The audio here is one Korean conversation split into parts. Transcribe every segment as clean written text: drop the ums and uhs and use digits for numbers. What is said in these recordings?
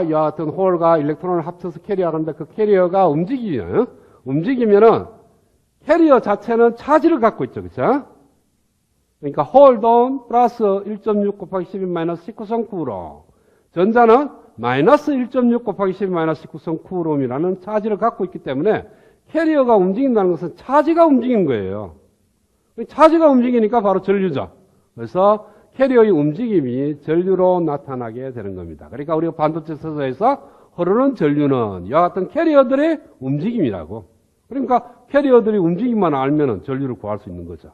이와 같은 홀과 일렉트론을 합쳐서 캐리어하는데 그 캐리어가 움직이면은 캐리어 자체는 차지를 갖고 있죠. 그쵸? 그러니까 홀은 플러스 1.6 곱하기 12 마이너스 19성 쿠롬. 전자는 마이너스 1.6 곱하기 12 마이너스 19성 쿠롬이라는 차지를 갖고 있기 때문에 캐리어가 움직인다는 것은 차지가 움직이는 거예요. 차지가 움직이니까 바로 전류죠. 그래서 캐리어의 움직임이 전류로 나타나게 되는 겁니다. 그러니까 우리가 반도체 서서에서 흐르는 전류는 이와 같은 캐리어들의 움직임이라고. 그러니까 캐리어들이 움직임만 알면 전류를 구할 수 있는 거죠.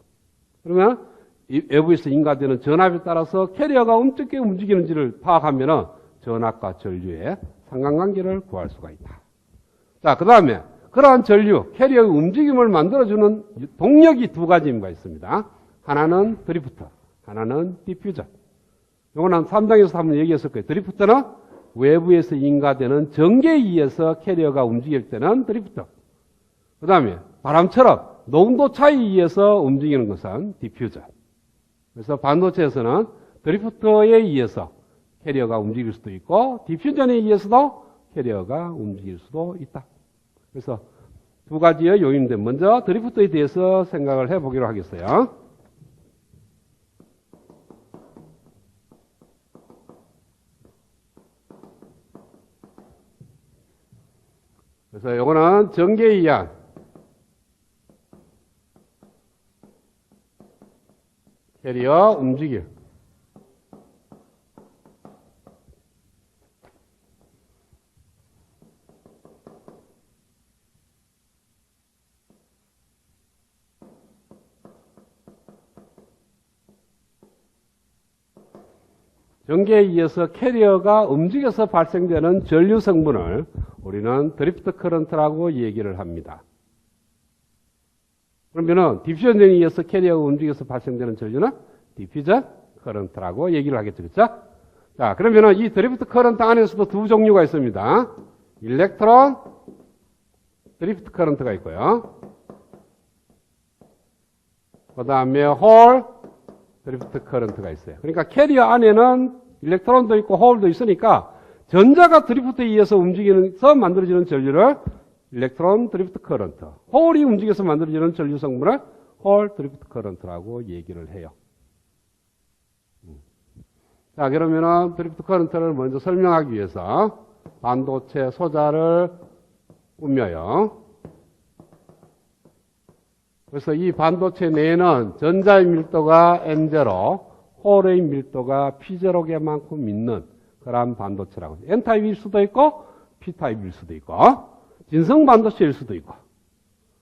그러면 이 외부에서 인가되는 전압에 따라서 캐리어가 어떻게 움직이는지를 파악하면 전압과 전류의 상관관계를 구할 수가 있다. 자, 그 다음에 그러한 전류, 캐리어의 움직임을 만들어주는 동력이 두 가지 의미가 있습니다. 하나는 드리프터, 하나는 디퓨저. 요거는 3장에서 한번 얘기했을 거예요. 드리프터는 외부에서 인가되는 전기에 의해서 캐리어가 움직일 때는 드리프터. 그 다음에 바람처럼 농도 차이에 의해서 움직이는 것은 디퓨저. 그래서 반도체에서는 드리프터에 의해서 캐리어가 움직일 수도 있고 디퓨전에 의해서도 캐리어가 움직일 수도 있다. 그래서 두 가지의 요인인데 먼저 드리프터에 대해서 생각을 해보기로 하겠어요. 그래서 요거는 전기에 의한 캐리어 움직임. 전기에 의해서 캐리어가 움직여서 발생되는 전류 성분을 우리는 드리프트 커런트라고 얘기를 합니다. 그러면은 디퓨전에 의해서 캐리어가 움직여서 발생되는 전류는 디퓨전 커런트라고 얘기를 하겠죠. 그렇죠? 자, 그러면은 이 드리프트 커런트 안에서도 두 종류가 있습니다. 일렉트론 드리프트 커런트가 있고요. 그 다음에 홀 드리프트 커런트가 있어요. 그러니까 캐리어 안에는 일렉트론도 있고 홀도 있으니까 전자가 드리프트에 의해서 움직이면서 만들어지는 전류를 일렉트론 드리프트 커런트, 홀이 움직여서 만들어지는 전류 성분을 홀 드리프트 커런트라고 얘기를 해요. 자, 그러면은 드리프트 커런트를 먼저 설명하기 위해서 반도체 소자를 꾸며요. 그래서 이 반도체 내에는 전자의 밀도가 N0, 홀의 밀도가 P0계만큼 있는 그런 반도체라고. N타입일 수도 있고 P타입일 수도 있고 진성 반도체일 수도 있고.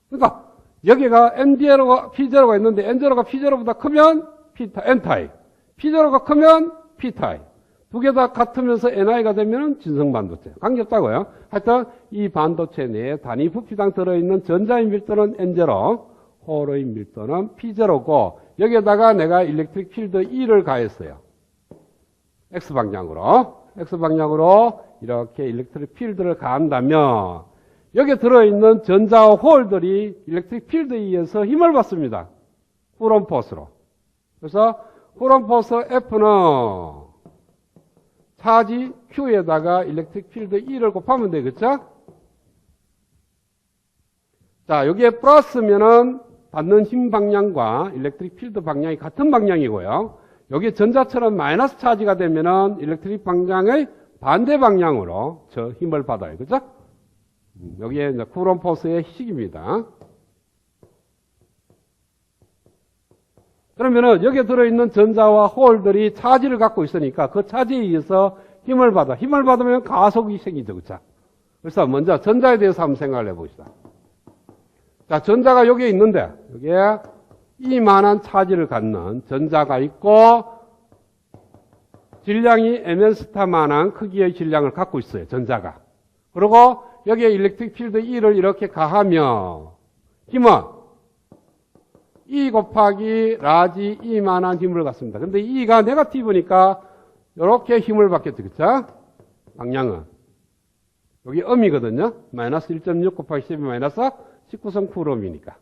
그러니까 여기가 N0가 P0가 있는데 N0가 P0보다 크면 N타입, P0가 크면 P타입. 두 개 다 같으면서 NI가 되면 진성 반도체. 관계없다고요. 하여튼 이 반도체 내에 단위 부피당 들어있는 전자의 밀도는 N0, 홀의 밀도는 P0고 여기에다가 내가 일렉트릭 필드 E를 가했어요. X방향으로 이렇게 일렉트릭 필드를 가한다면 여기에 들어있는 전자와 홀들이 일렉트릭 필드에 의해서 힘을 받습니다. 쿠론 포스로. 그래서 쿠론 포스 F는 차지 Q에다가 일렉트릭 필드 E를 곱하면 되겠죠? 자, 여기에 플러스면은 받는 힘 방향과 일렉트릭 필드 방향이 같은 방향이고요. 여기 전자처럼 마이너스 차지가 되면은 일렉트릭 방향의 반대 방향으로 저 힘을 받아요. 그죠? 여기에 이제 쿠론 포스의 식입니다. 그러면은 여기에 들어있는 전자와 홀들이 차지를 갖고 있으니까 그 차지에 의해서 힘을 받아. 힘을 받으면 가속이 생기죠. 그죠? 그래서 먼저 전자에 대해서 한번 생각을 해봅시다. 자, 전자가 여기에 있는데, 여기에 이만한 차지를 갖는 전자가 있고, 질량이 mn스타만한 크기의 질량을 갖고 있어요, 전자가. 그리고 여기에 일렉트릭 필드 E를 이렇게 가하면, 힘은 E 곱하기 라지 E만한 힘을 갖습니다. 근데 E가 네거티브니까, 이렇게 힘을 받겠죠, 그쵸? 방향은. 여기 음이거든요. 마이너스 1.6 곱하기 12 마이너스 19성 쿠롬이니까.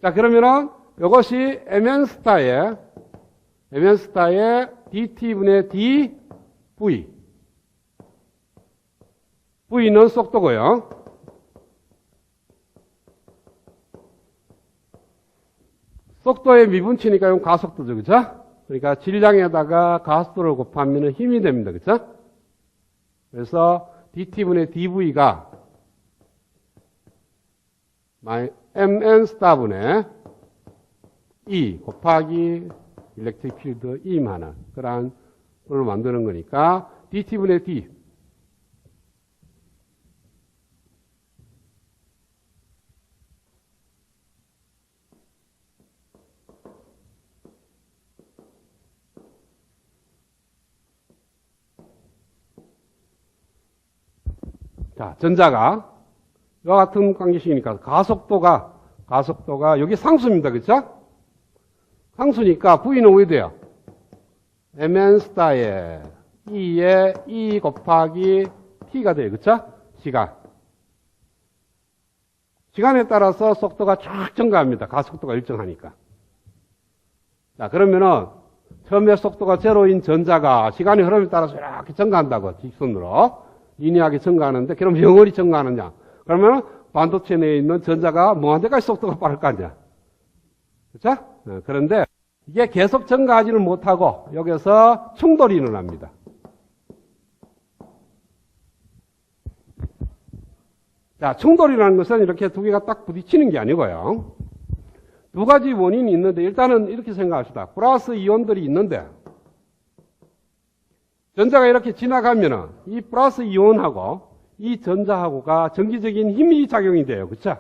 자, 그러면은 이것이 mn스타의 dt분의 dv. V는 속도고요. 속도의 미분치니까 이건 가속도죠. 그죠? 그러니까 질량에다가 가속도를 곱하면 힘이 됩니다. 그죠? 그래서 dt분의 dv가 mn 스타분의 E 곱하기 일렉트릭 필드 E만한 그러한 걸 만드는 거니까 dt분의 d 자, 전자가 이와 같은 관계식이니까 가속도가 여기 상수입니다. 그렇죠? 상수니까 V는 어디 돼요? mn 스타에 E에 E 곱하기 T가 돼요. 그렇죠? 시간에 따라서 속도가 쫙 증가합니다. 가속도가 일정하니까. 자, 그러면은 처음에 속도가 제로인 전자가 시간의 흐름에 따라서 이렇게 증가한다고 직선으로 리니하게 증가하는데 그럼 영원히 증가하느냐? 그러면 반도체 내에 있는 전자가 뭐한 데까지 속도가 빠를 거 아니야? 그렇죠? 그런데 이게 계속 증가하지는 못하고 여기서 충돌이 일어납니다. 자, 충돌이라는 것은 이렇게 두 개가 딱 부딪히는 게 아니고요. 두 가지 원인이 있는데 일단은 이렇게 생각합시다. 플러스 이온들이 있는데 전자가 이렇게 지나가면은 이 플러스 이온하고 이 전자하고가 전기적인 힘이 작용이 돼요. 그렇죠?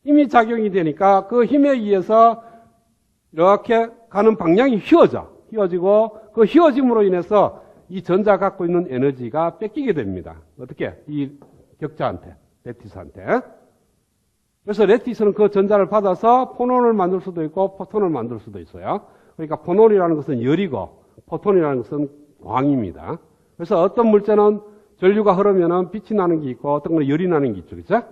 힘이 작용이 되니까 그 힘에 의해서 이렇게 가는 방향이 휘어지고 그 휘어짐으로 인해서 이 전자가 갖고 있는 에너지가 뺏기게 됩니다. 어떻게? 이 격자한테, 레티스한테. 그래서 레티스는 그 전자를 받아서 포논을 만들 수도 있고 포톤을 만들 수도 있어요. 그러니까 포논이라는 것은 열이고 포톤이라는 것은 광입니다. 그래서 어떤 물체는 전류가 흐르면은 빛이 나는 게 있고 어떤 건 열이 나는 게 있죠. 그죠?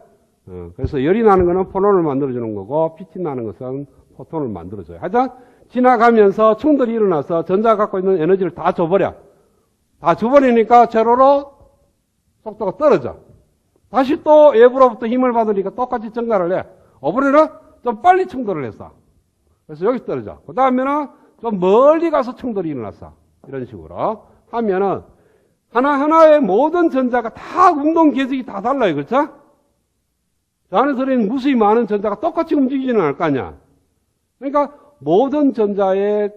그래서 열이 나는 거는 포논을 만들어주는 거고 빛이 나는 것은 포톤을 만들어줘요. 하여튼 지나가면서 충돌이 일어나서 전자가 갖고 있는 에너지를 다 줘버려. 다 줘버리니까 제로로 속도가 떨어져. 다시 또 외부로부터 힘을 받으니까 똑같이 증가를 해. 이번에는 좀 빨리 충돌을 했어. 그래서 여기 떨어져. 그 다음에는 좀 멀리 가서 충돌이 일어났어. 이런 식으로 하면은 하나하나의 모든 전자가 다 운동 궤적이 다 달라요. 그렇죠? 저 안에 들어있는 무수히 많은 전자가 똑같이 움직이지는 않을 거 아니야. 그러니까 모든 전자의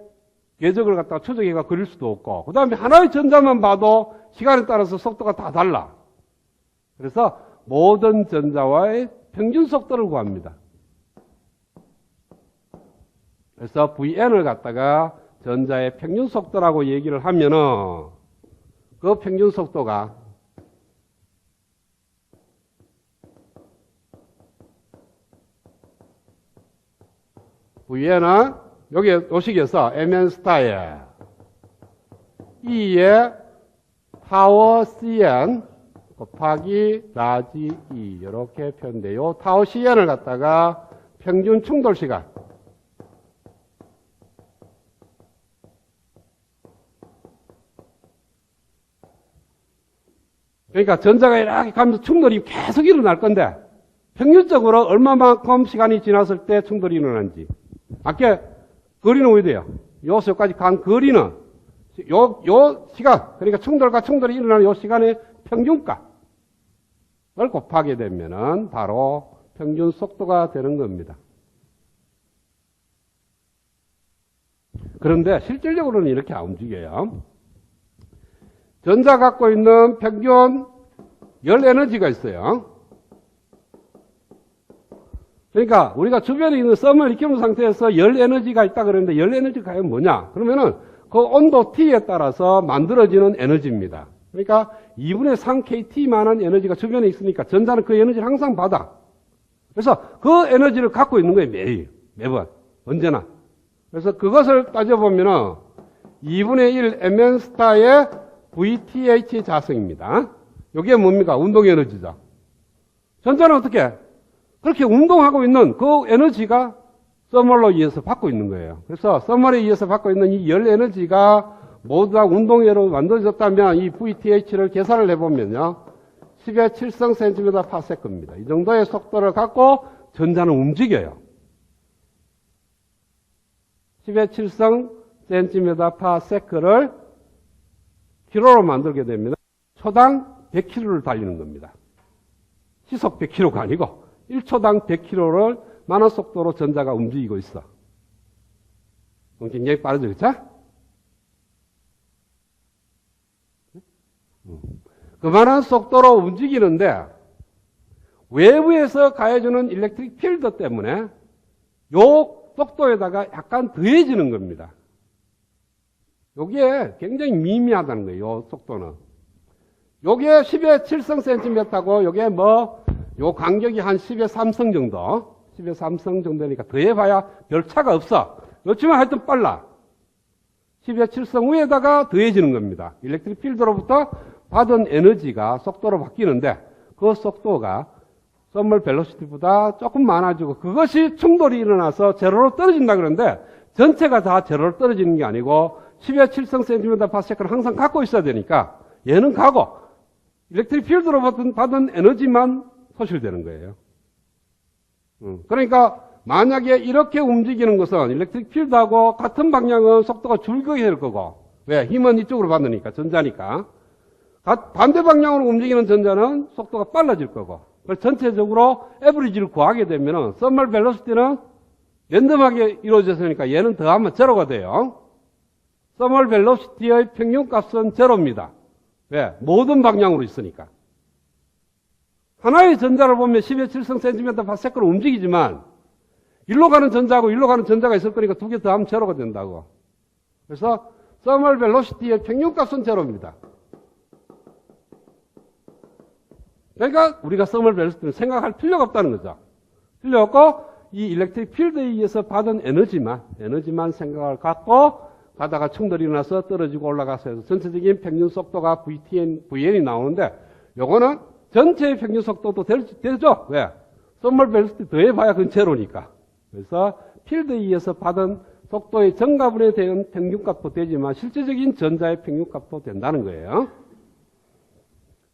궤적을 갖다가 추적해가 그릴 수도 없고 그 다음에 하나의 전자만 봐도 시간에 따라서 속도가 다 달라. 그래서 모든 전자와의 평균 속도를 구합니다. 그래서 Vn을 갖다가 전자의 평균 속도라고 얘기를 하면은 그 평균 속도가 Vn은 여기 요식에서 mn 스타에 E에 타워 Cn 곱하기 라지 E 이렇게 표현돼요. 타워 Cn을 갖다가 평균 충돌 시간 그러니까 전자가 이렇게 가면서 충돌이 계속 일어날 건데 평균적으로 얼마만큼 시간이 지났을 때 충돌이 일어난지 아까 거리는 어디 돼요? 요소까지 간 거리는 요 시간 그러니까 충돌과 충돌이 일어나는 요 시간의 평균값을 곱하게 되면은 바로 평균 속도가 되는 겁니다. 그런데 실질적으로는 이렇게 안 움직여요. 전자 갖고 있는 평균 열 에너지가 있어요. 그러니까 우리가 주변에 있는 썸을 익혀놓은 상태에서 열 에너지가 있다 그러는데 열 에너지가 과연 뭐냐? 그러면은 그 온도 T에 따라서 만들어지는 에너지입니다. 그러니까 2분의 3kT만한 에너지가 주변에 있으니까 전자는 그 에너지를 항상 받아. 그래서 그 에너지를 갖고 있는 거예요. 매번. 언제나. 그래서 그것을 따져보면은 2분의 1 mn 스타의 VTH 자성입니다. 이게 뭡니까? 운동 에너지죠. 전자는 어떻게? 그렇게 운동하고 있는 그 에너지가 서멀로 의해서 받고 있는 거예요. 그래서 서멀에 의해서 받고 있는 이 열 에너지가 모두 다 운동회로 만들어졌다면 이 VTH를 계산을 해보면요. 10의 7성 cm per second입니다. 이 정도의 속도를 갖고 전자는 움직여요. 10의 7성 cm per second를 킬로로 만들게 됩니다. 초당 100km를 달리는 겁니다. 시속 100km가 아니고 1초당 100km를 만원 속도로 전자가 움직이고 있어. 굉장히 빠르죠, 그쵸? 그만한 속도로 움직이는데 외부에서 가해주는 일렉트릭 필드 때문에 요 속도에다가 약간 더해지는 겁니다. 요게 굉장히 미미하다는 거예요, 요 속도는. 요게 10의 7성 cm고 요게 요 간격이 한 10의 3성 정도, 10의 3성 정도니까 더해봐야 별 차가 없어. 그렇지만 하여튼 빨라. 10의 7성 위에다가 더해지는 겁니다. 일렉트릭 필드로부터 받은 에너지가 속도로 바뀌는데 그 속도가 썸멀 벨로시티보다 조금 많아지고 그것이 충돌이 일어나서 제로로 떨어진다 그러는데 전체가 다 제로로 떨어지는 게 아니고 10의 7성 cm per second 항상 갖고 있어야 되니까 얘는 가고 일렉트릭 필드로 받은 에너지만 소실되는 거예요. 그러니까 만약에 이렇게 움직이는 것은 일렉트릭 필드하고 같은 방향은 속도가 줄게 될 거고 왜? 힘은 이쪽으로 받으니까 전자니까 반대 방향으로 움직이는 전자는 속도가 빨라질 거고 그래서 전체적으로 에버리지를 구하게 되면 썸멀 벨로시티는 랜덤하게 이루어졌으니까 얘는 더하면 제로가 돼요. 썸멀 벨로시티의 평균값은 제로입니다. 왜? 모든 방향으로 있으니까. 하나의 전자를 보면 10의 7성 cm per second 움직이지만 일로 가는 전자하고 일로 가는 전자가 있을 거니까 두 개 더하면 제로가 된다고. 그래서 썸멀 벨로시티의 평균값은 제로입니다. 그러니까 우리가 썸멀 벨로시티는 생각할 필요가 없다는 거죠. 필요 없고 이 일렉트릭 필드에 의해서 받은 에너지만 생각을 갖고 가다가 충돌이 일어나서 떨어지고 올라가서 해서 전체적인 평균 속도가 VN이 나오는데 요거는 전체의 평균 속도도 되죠? 왜? 썸멀 벨로시티 더해봐야 그건 제로니까. 그래서 필드에 의해서 받은 속도의 정가분에 대한 평균값도 되지만 실제적인 전자의 평균값도 된다는 거예요.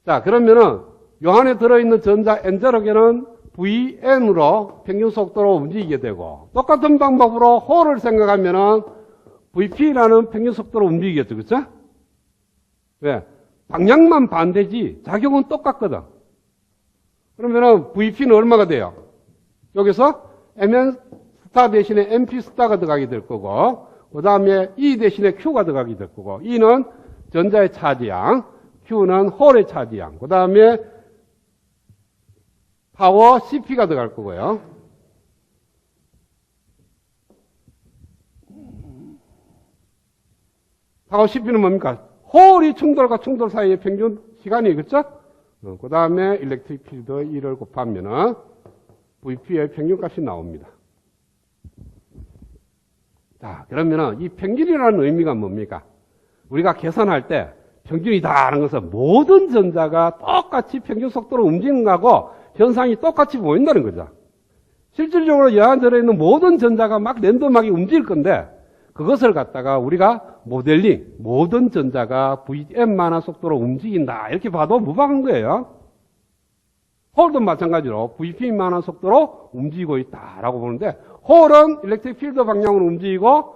자, 그러면은 요 안에 들어있는 전자 N제로계는 VN으로 평균 속도로 움직이게 되고 똑같은 방법으로 홀을 생각하면은 VP라는 평균 속도로 움직이겠죠. 그렇죠? 왜? 방향만 반대지 작용은 똑같거든. 그러면은 VP는 얼마가 돼요? 여기서 MN 스타 대신에 MP 스타가 들어가게 될 거고 그 다음에 E 대신에 Q가 들어가게 될 거고 E는 전자의 차지양, Q는 홀의 차지양, 그 다음에 파워 CP가 들어갈 거고요. 파워 CP는 뭡니까? 홀이 충돌과 충돌 사이의 평균 시간이 그렇죠? 그 다음에 일렉트릭 필드 1을 곱하면은 VP의 평균값이 나옵니다. 자, 그러면은 이 평균이라는 의미가 뭡니까? 우리가 계산할 때 평균이다 하는 것은 모든 전자가 똑같이 평균 속도로 움직이는 거하고 현상이 똑같이 보인다는 거죠. 실질적으로 이 안에 들어있는 모든 전자가 막 랜덤하게 움직일 건데 그것을 갖다가 우리가 모델링, 모든 전자가 VM만한 속도로 움직인다 이렇게 봐도 무방한 거예요. 홀도 마찬가지로 VP만한 속도로 움직이고 있다라고 보는데 홀은 일렉트릭 필드 방향으로 움직이고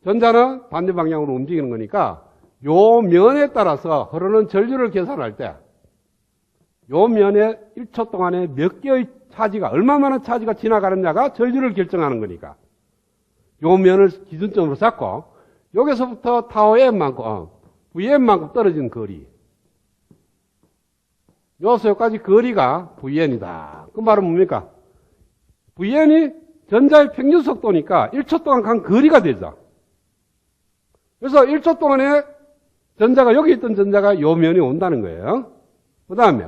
전자는 반대 방향으로 움직이는 거니까 요 면에 따라서 흐르는 전류를 계산할 때 요 면에 1초 동안에 몇 개의 차지가 얼마만한 차지가 지나가느냐가 전류를 결정하는 거니까 요 면을 기준점으로 잡고 여기서부터 타워 M만큼 VM만큼 떨어진 거리 여기서 여기까지 거리가 VN이다. 그 말은 뭡니까? VN이 전자의 평균 속도니까 1초 동안 간 거리가 되죠. 그래서 1초 동안에 전자가 여기 있던 전자가 요 면이 온다는 거예요. 그 다음에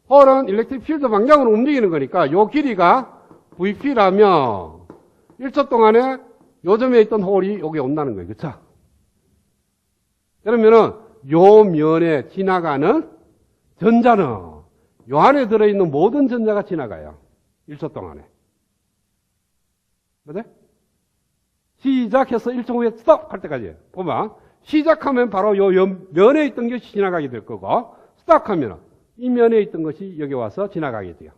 홀은 일렉트릭 필드 방향으로 움직이는 거니까 요 길이가 VP라면 1초 동안에 요점에 있던 홀이 여기 온다는 거예요. 그쵸? 그러면은 요 면에 지나가는 전자는 요 안에 들어있는 모든 전자가 지나가요. 1초 동안에. 그래? 시작해서 1초 후에 스톱 할 때까지. 보면 시작하면 바로 요 면에 있던 것이 지나가게 될 거고, 스탑하면 이 면에 있던 것이 여기 와서 지나가게 돼요.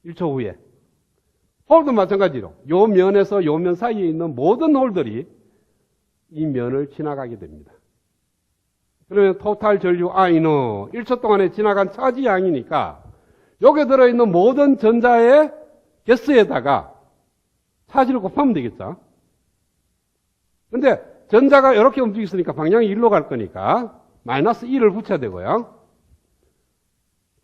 1초 후에. 홀도 마찬가지로 요 면에서 요 면 사이에 있는 모든 홀들이 이 면을 지나가게 됩니다. 그러면 토탈 전류 I는 1초 동안에 지나간 차지 양이니까 여기에 들어있는 모든 전자의 개수에다가 차지를 곱하면 되겠죠. 근데 전자가 이렇게 움직였으니까 방향이 일로 갈 거니까 마이너스 1을 붙여야 되고요.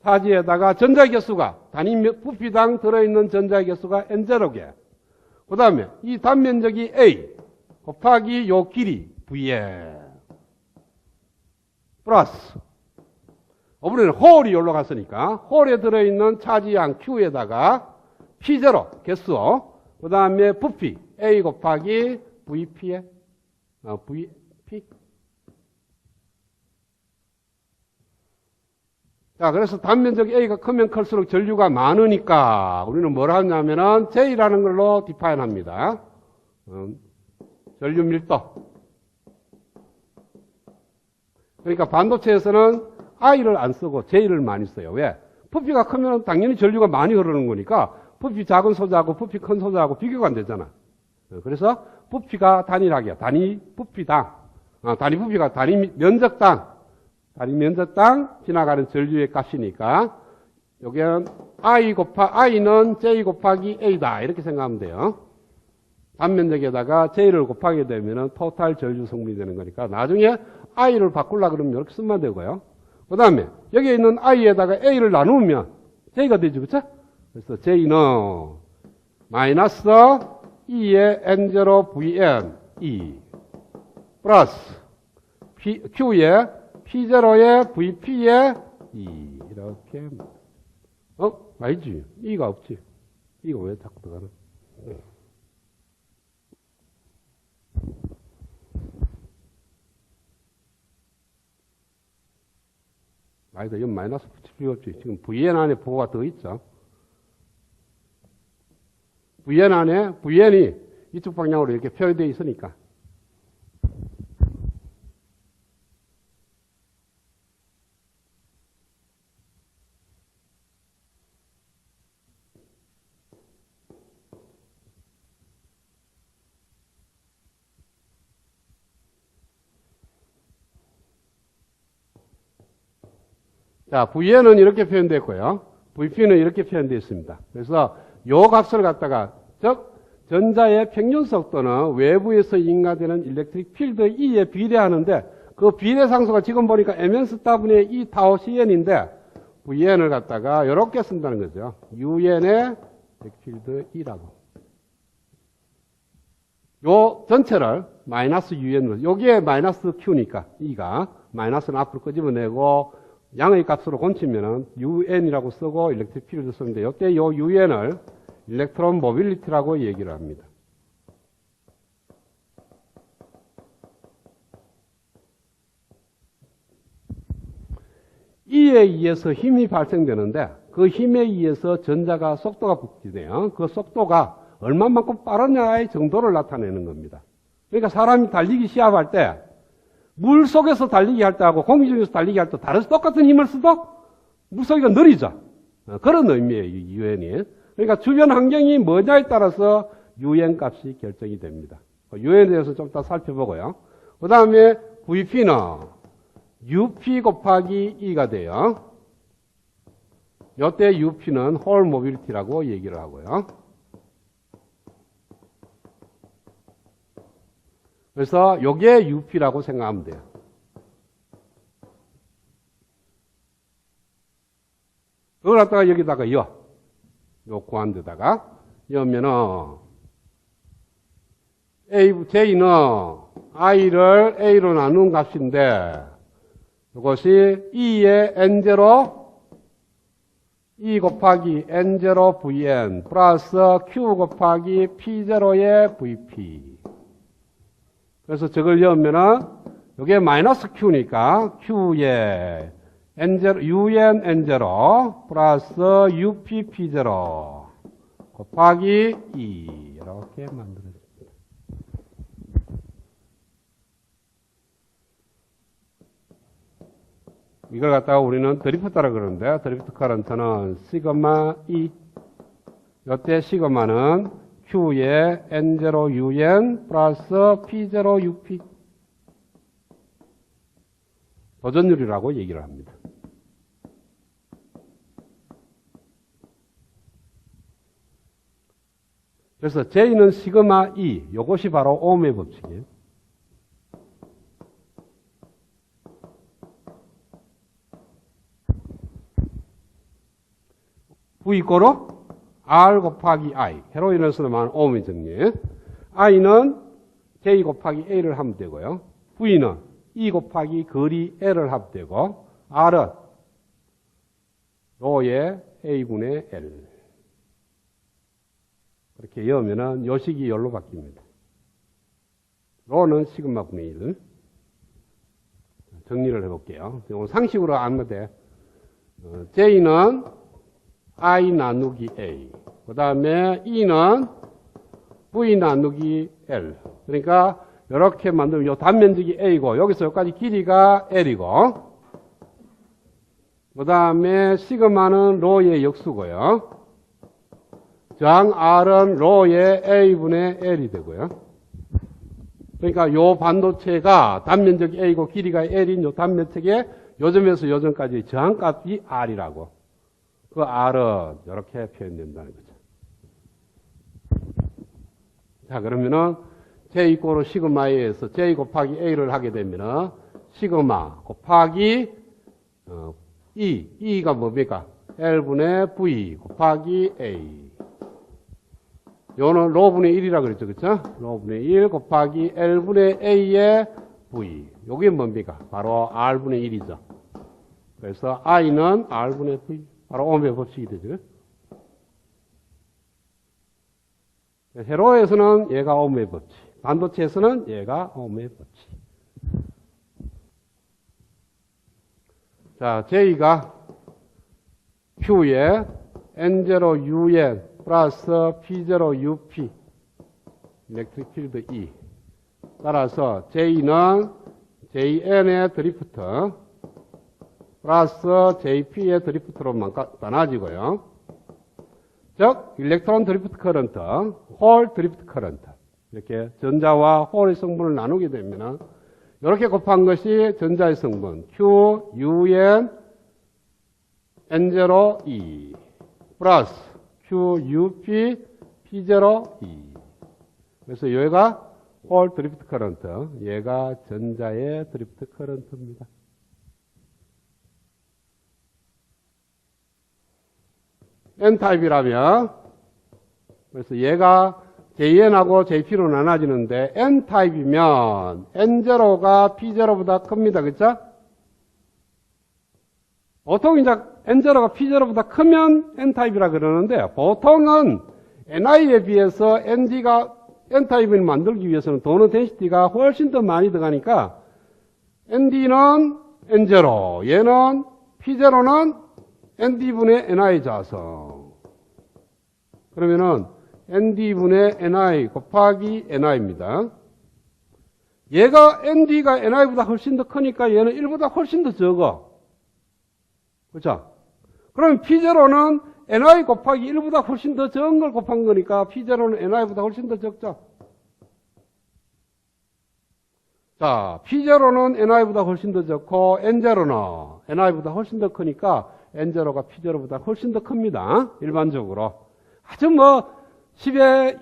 차지에다가 전자의 개수가 단위 부피당 들어있는 전자의 개수가 n0개. 그 다음에 이 단면적이 A 곱하기 요 길이 Vn 플러스 우리는 홀이 여기로 갔으니까 홀에 들어있는 차지양 Q에다가 P0 개수 그 다음에 부피 A 곱하기 VP에 VP. 자, 그래서 단면적 A가 크면 클수록 전류가 많으니까 우리는 뭘 하냐면은 J라는 걸로 디파인 합니다. 전류 밀도. 그러니까 반도체에서는 I를 안 쓰고 J를 많이 써요. 왜? 부피가 크면 당연히 전류가 많이 흐르는 거니까 부피 작은 소자하고 부피 큰 소자하고 비교가 안 되잖아. 그래서 부피가 단일하게, 단위 부피당, 단위 부피가 단위 면적당 지나가는 전류의 값이니까, 여기는 I는 J 곱하기 A다. 이렇게 생각하면 돼요. 단면적에다가 J를 곱하게 되면은 토탈 전류 성분이 되는 거니까, 나중에 I를 바꾸려고 그러면 이렇게 쓰면 되고요. 그 다음에, 여기에 있는 I에다가 A를 나누면 J가 되죠. 그쵸? 그래서 J는 마이너스 2의 N0 Vn E 플러스 Q의 P0의 VP의 E 이렇게 아니지. E가 없지. E가 왜 자꾸 들어가나? 아니다. 이건 마이너스 붙일 필요 없지. 지금 Vn 안에 부호가 더 있죠. Vn 안에 Vn이 이쪽 방향으로 이렇게 표현되어 있으니까. 자, Vn은 이렇게 표현됐고요. VP는 이렇게 표현되어 있습니다. 그래서 요 값을 갖다가, 즉, 전자의 평균 속도는 외부에서 인가되는 일렉트릭 필드 E에 비례하는데, 그 비례 상수가 지금 보니까 mn-분의 E 타워 Cn인데, Vn을 갖다가 이렇게 쓴다는 거죠. UN의 필드 E라고. 요 전체를 마이너스 UN으로, 여기에 마이너스 Q니까, E가, 마이너스는 앞으로 끄집어내고, 양의 값으로 곤치면은 UN이라고 쓰고 일렉트릭 필드 쓰는데, 이때 요 UN을 일렉트론 모빌리티라고 얘기를 합니다. E에 의해서 힘이 발생되는데, 그 힘에 의해서 전자가 속도가 붙게 그 속도가 얼마만큼 빠르냐의 정도를 나타내는 겁니다. 그러니까 사람이 달리기 시합할 때, 물 속에서 달리기 할 때하고 공기 중에서 달리기 할 때 똑같은 힘을 써도 물속이가 느리죠. 그런 의미예요, UN이. 그러니까 주변 환경이 뭐냐에 따라서 UN 값이 결정이 됩니다. UN에 대해서 좀 더 살펴보고요. 그 다음에 VP는 UP 곱하기 E가 돼요. 이때 UP는 홀 모빌리티라고 얘기를 하고요. 그래서 요게 UP라고 생각하면 돼요. 그걸 갖다가 여기다가 요 구한 데다가 여면은 J는 I를 A로 나눈 값인데 이것이 E의 N0 E 곱하기 N0 Vn 플러스 Q 곱하기 P0의 VP. 그래서 저걸 넣으면은, 이게 마이너스 Q니까, Q에 N0, UN N0 플러스 UP P0 곱하기 E. 이렇게 만들어집니다. 이걸 갖다가 우리는 드리프트라 그러는데, 드리프트 커런트는 시그마 E. 이때 시그마는 Q의 N0UN 플러스 P0UP. 도전율이라고 얘기를 합니다. 그래서 J는 시그마 E. 이것이 바로 오음의 법칙이에요. V 이꼬로 R 곱하기 I. 헤로인에서는 말하는 오음의 정리. I는 J 곱하기 A를 하면 되고요. V는 E 곱하기 거리 L을 하면 되고, R은 로의 A분의 L. 이렇게 여으면은 요식이 열로 바뀝니다. 로는 시그마 분의 1. 정리를 해볼게요. 상식으로 알면 돼. J는 I 나누기 A. 그 다음에 E는 V 나누기 L. 그러니까 이렇게 만들면 이 단면적이 A고 여기서 여기까지 길이가 L이고, 그 다음에 시그마는 로의 역수고요. 저항 R은 로의 A분의 L이 되고요. 그러니까 요 반도체가 단면적이 A고 길이가 L인 요 단면적에 요점에서 요점까지 저항값이 R이라고. 그 R은 이렇게 표현된다는 거죠. 자, 그러면은 J 이꼬로 시그마에서 J 곱하기 A를 하게 되면은 시그마 곱하기 E가 뭡니까? L분의 V 곱하기 A. 요는 로분의 1이라 그랬죠. 그쵸? 로분의 1 곱하기 L분의 A의 V. 요게 뭡니까? 바로 R분의 1이죠. 그래서 I는 R분의 V. 바로 오음의 법칙이 되죠. 회로에서는 얘가 오음의 법칙. 반도체에서는 얘가 오음의 법칙. 자, J가 Q에 N0UN 플러스 P0UP 일렉트릭 필드 E. 따라서 J는 JN의 드리프트 플러스 JP의 드리프트로만 나눠지고요. 즉 일렉트론 드리프트 커런트, 홀 드리프트 커런트. 이렇게 전자와 홀의 성분을 나누게 되면 이렇게 곱한 것이 전자의 성분 Q, UN, N0E 플러스 Q, UP, P0E. 그래서 여기가 홀 드리프트 커런트, 얘가 전자의 드리프트 커런트입니다. N타입이라면, 그래서 얘가 JN하고 JP로 나눠지는데, N타입이면, N0가 P0보다 큽니다. 그쵸? 보통 이제 N0가 P0보다 크면 N타입이라 그러는데, 보통은 NI에 비해서 N타입을 만들기 위해서는 도너 덴시티가 훨씬 더 많이 들어가니까, ND는 N0, 얘는 P0는 ND분의 NI 자성. 그러면은 ND분의 NI 곱하기 NI입니다. 얘가 ND가 NI보다 훨씬 더 크니까 얘는 1보다 훨씬 더 적어. 그렇죠? 그럼 P0는 NI 곱하기 1보다 훨씬 더 적은 걸 곱한 거니까 P0는 NI보다 훨씬 더 적죠. 자, P0는 NI보다 훨씬 더 적고 N0는 NI보다 훨씬 더 크니까 N0가 P0보다 훨씬 더 큽니다. 일반적으로. 아주 1.1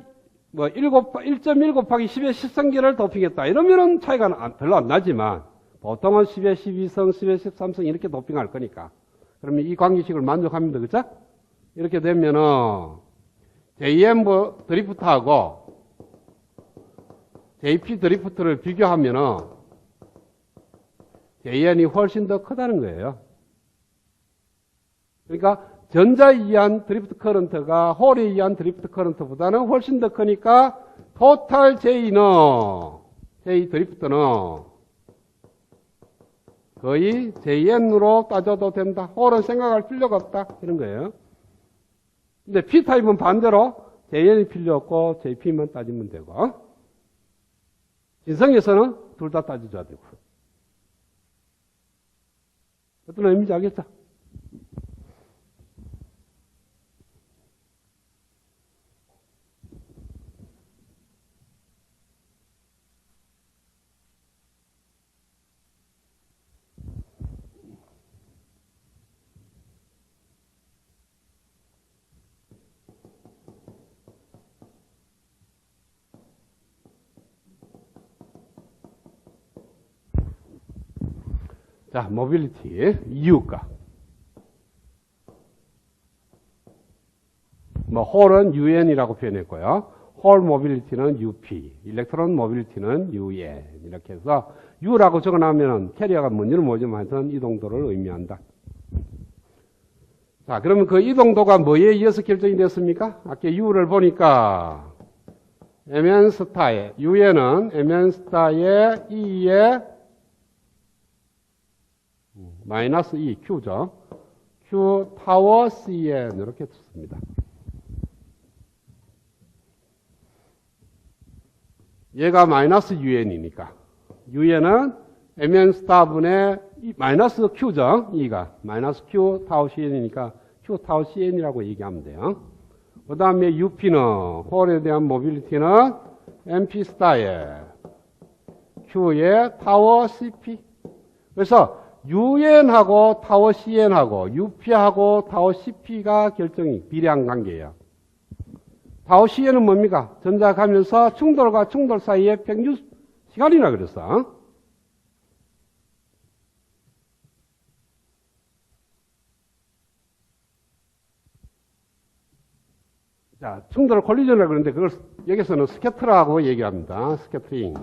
곱하기 10의 13개를 도핑했다. 이러면은 차이가 별로 안 나지만, 보통은 10의 12성, 10의 13성 이렇게 도핑할 거니까. 그러면 이 관계식을 만족합니다. 그죠? 이렇게 되면은, JM 드리프트하고 JP 드리프트를 비교하면은, JN이 훨씬 더 크다는 거예요. 그러니까 전자에 의한 드리프트 커런트가 홀에 의한 드리프트 커런트보다는 훨씬 더 크니까 토탈 J 드리프트는 거의 JN으로 따져도 된다. 홀은 생각할 필요가 없다. 이런 거예요. 근데 P타입은 반대로 JN이 필요 없고 JP만 따지면 되고, 진성에서는 둘 다 따져줘야 되고. 어떤 의미인지 알겠죠? 자, 모빌리티 이유가. 홀은 UN이라고 표현했고요. 홀 모빌리티는 UP, 일렉트론 모빌리티는 UN. 이렇게 해서 U라고 적어놓으면 캐리어가 뭔지는 모르지만 하여튼 이동도를 의미한다. 자, 그러면 그 이동도가 뭐에 의해서 결정이 됐습니까? 아까 U를 보니까 mn스타의 UN은 mn스타의 E에 마이너스 E, Q죠. Q 타워 CN 이렇게 썼습니다. 얘가 마이너스 UN이니까 UN은 mn 스타분의 마이너스 Q죠. E가 마이너스 Q 타워 CN이니까 Q 타워 CN이라고 얘기하면 돼요. 그 다음에 UP는 홀에 대한 모빌리티는 MP 스타의 Q의 타워 CP. 그래서 UN하고 타워 CN하고 UP하고 타워 CP가 결정이 비례한 관계예요. 타워 CN은 뭡니까? 전자 가면서 충돌과 충돌 사이의 평균 시간이라 그랬어. 자, 충돌 콜리전이라고 그러는데 그걸 여기서는 스캐터라고 얘기합니다. 스캐터링.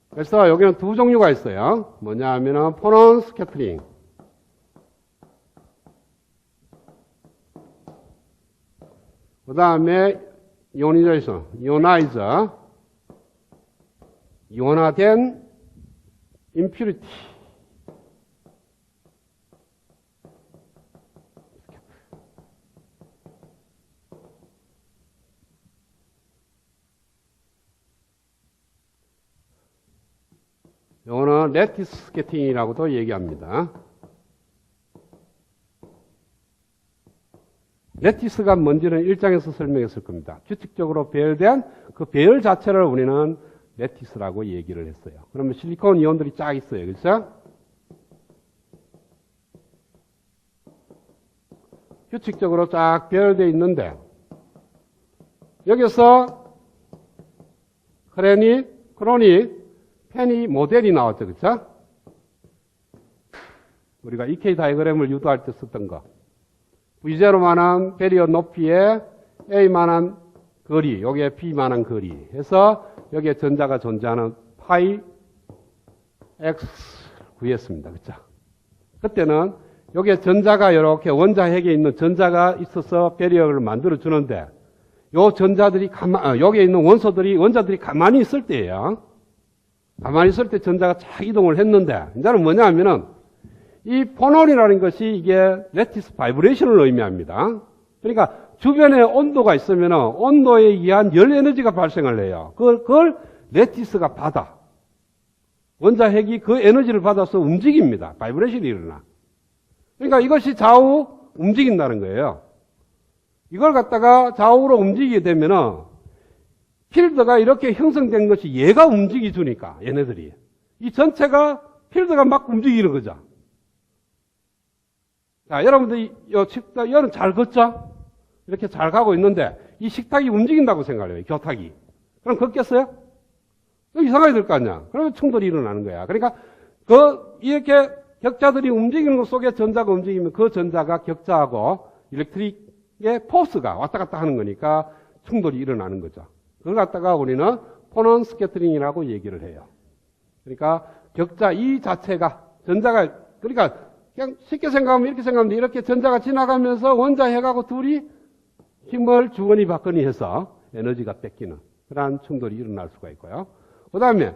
그래서 여기는 두 종류가 있어요. 뭐냐 하면은 포논 스캐터링. 그 다음에 이오니제이션, 이오나이저, 이온화된 임퓨리티. 이거는 레티스 스캐팅이라고도 얘기합니다. 레티스가 뭔지는 1장에서 설명했을 겁니다. 규칙적으로 배열된 그 배열 자체를 우리는 레티스라고 얘기를 했어요. 그러면 실리콘 이온들이 쫙 있어요. 그렇죠? 규칙적으로 쫙 배열되어 있는데 여기서 크로닉, 페니 모델이 나왔죠. 그렇죠? 우리가 EK 다이그램을 유도할 때 썼던 거. V0만한 배리어 높이에 A만한 거리, 여기에 B만한 거리 해서 여기에 전자가 존재하는 파이 X 구했습니다. 그렇죠? 그때는 여기에 전자가 이렇게 원자핵에 있는 전자가 있어서 배리어를 만들어 주는데 요 전자들이 여기에 있는 원자들이 가만히 있을 때예요. 가만히 있을 때 전자가 쫙 이동을 했는데 이제는 뭐냐 하면은 이 포논이라는 것이 이게 레티스 바이브레이션을 의미합니다. 그러니까 주변에 온도가 있으면 온도에 의한 열 에너지가 발생을 해요. 그걸 레티스가 받아. 원자핵이 그 에너지를 받아서 움직입니다. 바이브레이션이 일어나. 그러니까 이것이 좌우 움직인다는 거예요. 이걸 갖다가 좌우로 움직이게 되면은 필드가 이렇게 형성된 것이 얘가 움직이 주니까 얘네들이 이 전체가 필드가 막 움직이는 거죠. 자, 여러분들 이 식탁 여는 잘 걷죠? 이렇게 잘 가고 있는데 이 식탁이 움직인다고 생각해요. 교탁이. 그럼 걷겠어요? 이상하게 될 거 아니야. 그러면 충돌이 일어나는 거야. 그러니까 이렇게 격자들이 움직이는 것 속에 전자가 움직이면 그 전자가 격자하고 일렉트릭의 포스가 왔다 갔다 하는 거니까 충돌이 일어나는 거죠. 그걸 갖다가 우리는 포논 스캐터링이라고 얘기를 해요. 그러니까 격자 이 자체가 전자가 그러니까 그냥 쉽게 생각하면 이렇게 생각하면 이렇게 전자가 지나가면서 원자핵하고 둘이 힘을 주거니 받거니 해서 에너지가 뺏기는 그러한 충돌이 일어날 수가 있고요. 그 다음에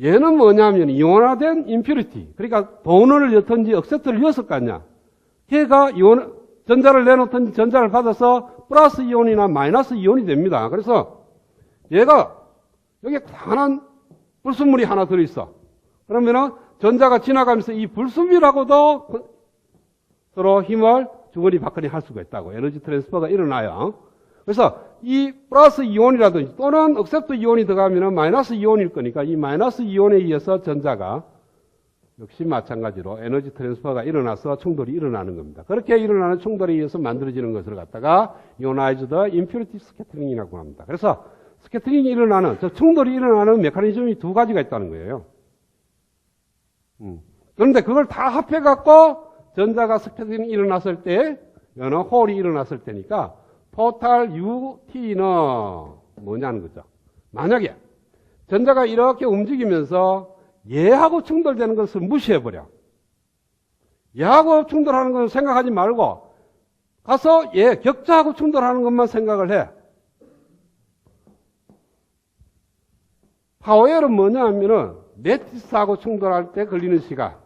얘는 뭐냐면 이온화된 임퓨리티. 그러니까 도너를 넣든지 억세트를 넣었을 거 아니야. 걔가 전자를 내놓든지 전자를 받아서 플러스 이온이나 마이너스 이온이 됩니다. 그래서 얘가 여기에 강한 불순물이 하나 들어있어. 그러면은 전자가 지나가면서 이 불순비라고도 서로 힘을 주거니 받거니 할 수가 있다고. 에너지 트랜스퍼가 일어나요. 그래서 이 플러스 이온이라든지 또는 억셉트 이온이 들어가면 마이너스 이온일 거니까 이 마이너스 이온에 의해서 전자가 역시 마찬가지로 에너지 트랜스퍼가 일어나서 충돌이 일어나는 겁니다. 그렇게 일어나는 충돌에 의해서 만들어지는 것을 갖다가 이오나이즈드 임퓨리티 스캐터링이라고 합니다. 그래서 스캐터링이 일어나는, 충돌이 일어나는 메커니즘이 두 가지가 있다는 거예요. 그런데 그걸 다 합해갖고 전자가 스캐터링이 일어났을 때, 여느 홀이 일어났을 때니까 토탈 UT는 뭐냐는 거죠. 만약에 전자가 이렇게 움직이면서 얘하고 충돌되는 것을 무시해버려. 얘하고 충돌하는 것을 생각하지 말고 가서 얘 격자하고 충돌하는 것만 생각을 해. 파워엘은 뭐냐 하면은 레티스하고 충돌할 때 걸리는 시간.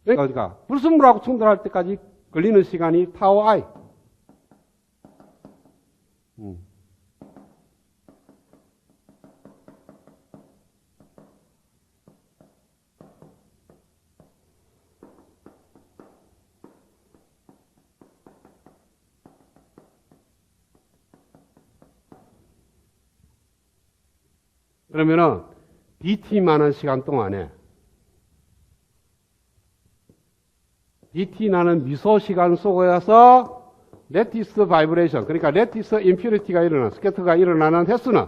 그러니까 불순물하고 충돌할 때까지 걸리는 시간이 타워 I. 그러면은 dt만한 시간 동안에 dt라는 미소 시간 속에서 레티스 바이브레이션, 그러니까 레티스 임퓨리티가 일어나는, 스캐터가 일어나는 횟수는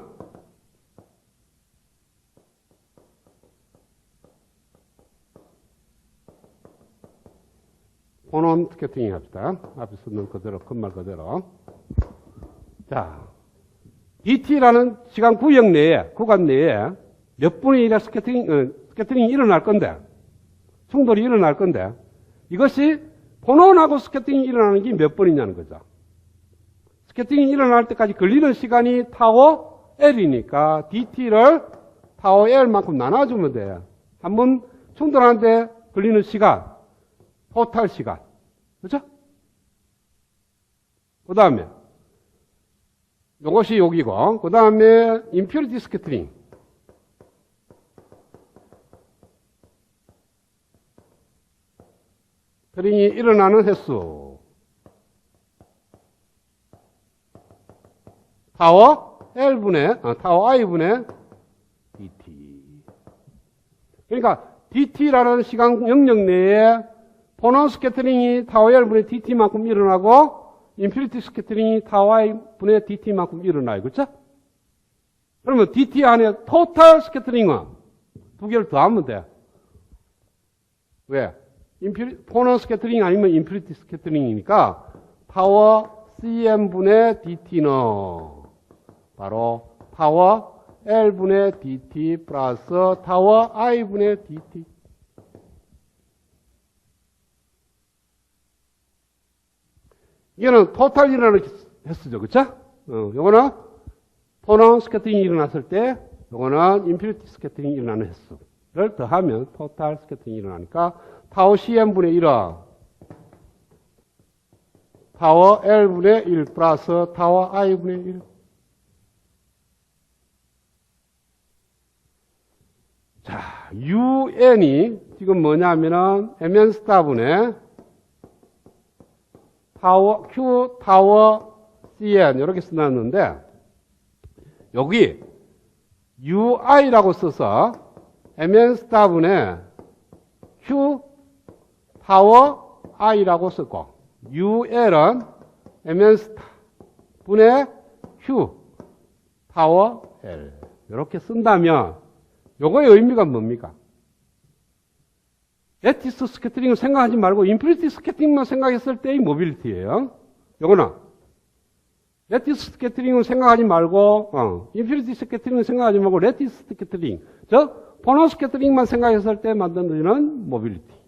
포논 스캐터링 합시다. 앞에 쓰는 그대로, 큰말 그대로. 자, dt라는 시간 구역 내에, 구간 내에 몇 분의 1의 스캐터링이 일어날 건데, 충돌이 일어날 건데, 이것이 포논하고 스캐터링이 일어나는 게 몇 번이냐는 거죠. 스캐터링이 일어날 때까지 걸리는 시간이 타워 L이니까 dt를 타워 L만큼 나눠주면 돼요. 한 번 충돌하는데 걸리는 시간, 토탈 시간. 그렇죠? 그 다음에 이것이 여기고, 그 다음에 임퓨리티 스캐터링. 스캐터링이 일어나는 횟수. 타워 L분의, 타워 I분의 dt. 그러니까 dt라는 시간 영역 내에 포논 스캐터링이 타워 L분의 dt만큼 일어나고 임퓨리티 스캐터링이 타워 I분의 dt만큼 일어나요. 그렇죠? 그러면 dt 안에 토탈 스캐터링은 두 개를 더하면 돼. 왜? 포논 스캐터링 아니면 임퓨리티 스캐터링이니까 타워 CM분의 DT는 바로 타워 L분의 DT 플러스 타워 I분의 DT. 이거는 토탈 일어나는 횟수죠. 그쵸? 요거는 포논 스캐터링이 일어났을 때, 요거는 임퓨리티 스캐터링이 일어나는 횟수를 더하면 토탈 스캐터링이 일어나니까 타워 CM분의 1은 타워 L분의 1 플러스 타워 I분의 1. 자, UN이 지금 뭐냐면은 MN 스타분의 타워, Q 타워 CN 이렇게 써놨는데 여기 UI라고 써서 MN 스타분의 Q 타워 I라고 쓰고 UL은 MN 스타 분의 Q 타워 L 이렇게 쓴다면 요거의 의미가 뭡니까? 레티스 스캐터링을 생각하지 말고 임퓨리티 스캐터링만 생각했을 때의 모빌리티예요. 요거는 레티스 스캐터링을 생각하지 말고 임퓨리티 스캐터링을 생각하지 말고 레티스 스캐터링, 즉 포논 스캐터링만 생각했을 때 만들어지는 모빌리티.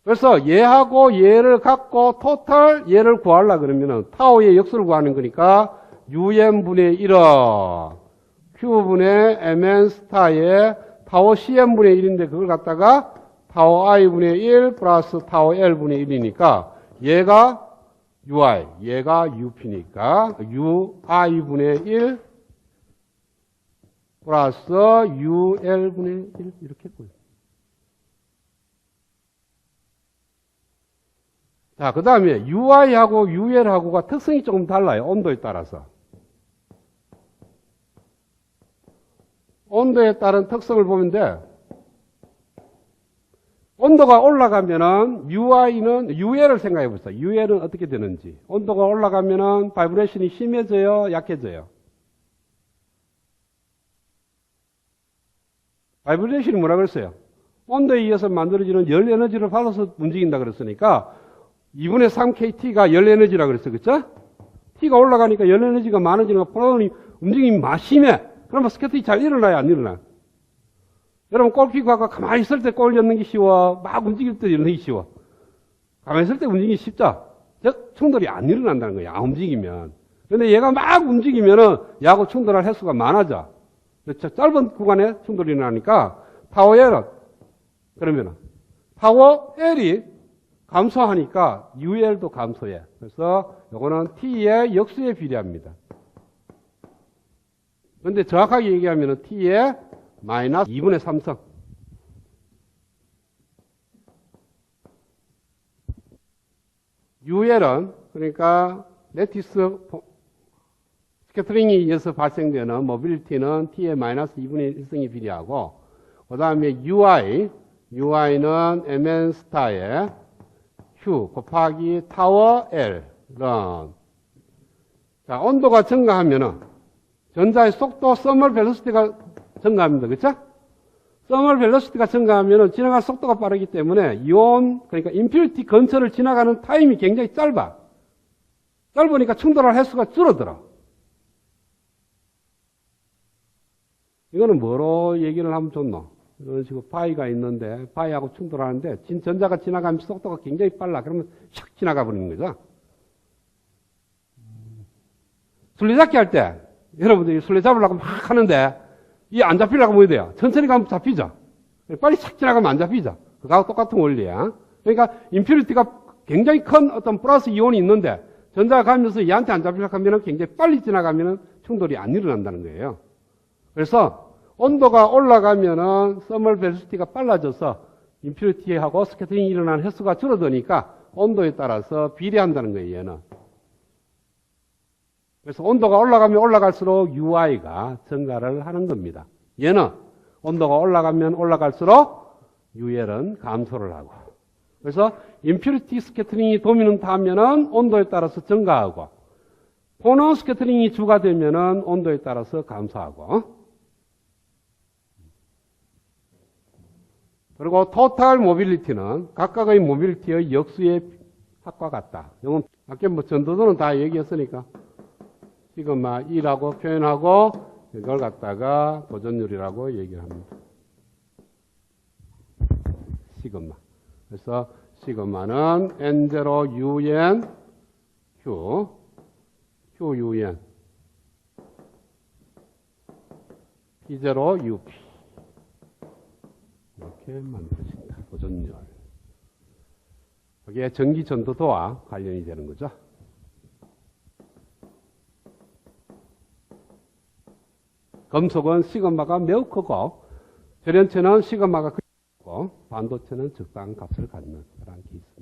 그래서 얘하고 얘를 갖고 토탈 얘를 구하려고 그러면은 타워의 역수를 구하는 거니까 UM분의 1은 Q분의 MN 스타의 타워 CM분의 1인데 그걸 갖다가 타워 i분의 1 플러스 타워 l분의 1이니까 얘가 ui, 얘가 up니까 ui분의 1 플러스 ul분의 1 이렇게 했고요. 자, 그 다음에 ui하고 ul하고가 특성이 조금 달라요. 온도에 따라서. 온도에 따른 특성을 보면 돼. 온도가 올라가면은 UL을 생각해 보세요. UL은 어떻게 되는지. 온도가 올라가면은 바이브레이션이 심해져요, 약해져요. 바이브레이션이 뭐라 그랬어요? 온도에 의해서 만들어지는 열 에너지를 받아서 움직인다 그랬으니까 2분의 3kT가 열 에너지라 그랬어요. 그쵸? T가 올라가니까 열 에너지가 많아지니까 프로톤이 움직임이 심해. 그러면 스케이팅이 잘 일어나요, 안 일어나요? 여러분, 골키퍼가 가만히 있을 때 골 넣는 게 쉬워? 막 움직일 때 넣는 게 쉬워? 가만히 있을 때 움직이기 쉽죠? 즉, 충돌이 안 일어난다는 거예요, 안 움직이면. 근데 얘가 막 움직이면은 야구 충돌할 횟수가 많아져. 그렇죠? 짧은 구간에 충돌이 일어나니까 타워 L은, 그러면은, 타워 L이 감소하니까 UL도 감소해. 그래서 요거는 T의 역수에 비례합니다. 근데 정확하게 얘기하면은 T의 마이너스 2분의 3성. UL은 그러니까 레티스 스캐터링에 의해서 발생되는 모빌리티는 T의 마이너스 2분의 1성이 비례하고 그 다음에 UI는 MN 스타의 Q 곱하기 타워 L은 자, 온도가 증가하면은 전자의 속도 서멀 벨로시티가 증가합니다. 그렇죠? 서멀 벨로시티가 증가하면 지나갈 속도가 빠르기 때문에 이온, 그러니까 인피니티 근처를 지나가는 타임이 굉장히 짧아. 짧으니까 충돌할 횟수가 줄어들어. 이거는 뭐로 얘기를 하면 좋노? 이런 식으로 파이가 있는데 파이하고 충돌하는데 전자가 지나가면서 속도가 굉장히 빨라. 그러면 샥 지나가 버리는 거죠. 술래잡기 할 때 여러분들이 술래 잡으려고 막 하는데 이 안 잡히려고 뭐 해야 돼요? 천천히 가면 잡히죠. 빨리 착 지나가면 안 잡히죠. 그거하고 똑같은 원리야. 그러니까 인퓨리티가 굉장히 큰 어떤 플러스 이온이 있는데 전자가 가면서 얘한테 안 잡히려고 하면 굉장히 빨리 지나가면 충돌이 안 일어난다는 거예요. 그래서 온도가 올라가면은 서멀 벨로시티가 빨라져서 인퓨리티하고 스캐터링이 일어나는 횟수가 줄어드니까 온도에 따라서 비례한다는 거예요, 얘는. 그래서 온도가 올라가면 올라갈수록 UI가 증가를 하는 겁니다. 얘는 온도가 올라가면 올라갈수록 UL은 감소를 하고. 그래서 임퓨리티 스캐터링이 도미넌트 하면은 온도에 따라서 증가하고, 포너 스캐터링이 주가 되면은 온도에 따라서 감소하고. 그리고 토탈 모빌리티는 각각의 모빌리티의 역수의 합과 같다. 이건 아까 뭐 전도도는 다 얘기했으니까. 시그마 2라고 표현하고 이걸 갖다가 보존율이라고 얘기를 합니다. 시그마. 그래서 시그마는 N0 UN Q UN P0 UP 이렇게 만들어진다. 보존율. 이게 전기 전도도와 관련이 되는 거죠. 금속은 시그마가 매우 크고, 절연체는 시그마가 크고, 반도체는 적당한 값을 갖는 그런 케이스.